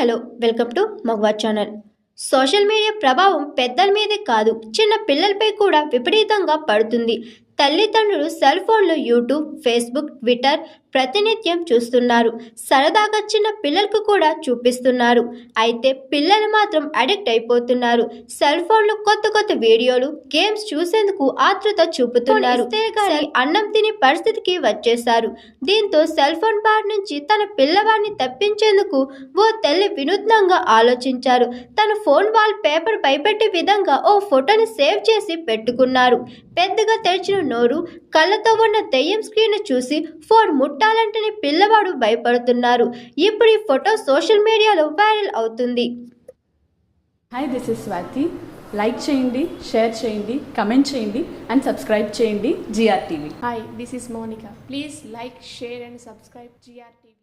Hello welcome to Magava channel. Social media ప్రభావం పెద్దల మీదే కాదు, చిన్న పిల్లలపై కూడా విపరీతంగా పడుతుంది. తల్లిదండ్రులు సెల్ ఫోన్లు, యూట్యూబ్, ఫేస్బుక్, ట్విట్టర్ ప్రతినిత్యం చూస్తున్నారు. సరదాగా చిన్న పిల్లలకు కూడా చూపిస్తున్నారు. అయితే పిల్లలు మాత్రం అడిక్ట్ అయిపోతున్నారు. సెల్ ఫోన్లు కొత్త కొత్త వీడియోలు, గేమ్స్ చూసేందుకు ఆతృత చూపుతున్నారు. కానీ అన్నం తినే పరిస్థితికి వచ్చేశారు. దీంతో సెల్ ఫోన్ బారి నుంచి తన పిల్లవాడిని తప్పించేందుకు ఓ తల్లి వినూత్నంగా ఆలోచించారు. తన ఫోన్ వాల్ పేపర్ భయపెట్టే విధంగా ఓ ఫోటోని సేవ్ చేసి పెట్టుకున్నారు. పెద్దగా తెరిచిన నోరు, కళ్ళతో ఉన్న దెయ్యం స్క్రీన్ చూసి ఫోన్ ముట్టాలంటేనే పిల్లవాడు భయపడుతున్నారు. ఇప్పుడు ఈ ఫోటో సోషల్ మీడియాలో వైరల్ అవుతుంది. Hi, this is Swathi. Like చేయండి, షేర్ చేయండి, కమెంట్ చేయండి అండ్ సబ్స్క్రైబ్ చేయండి GR TV. Hi, this is Monica. Please like, share and subscribe GR TV.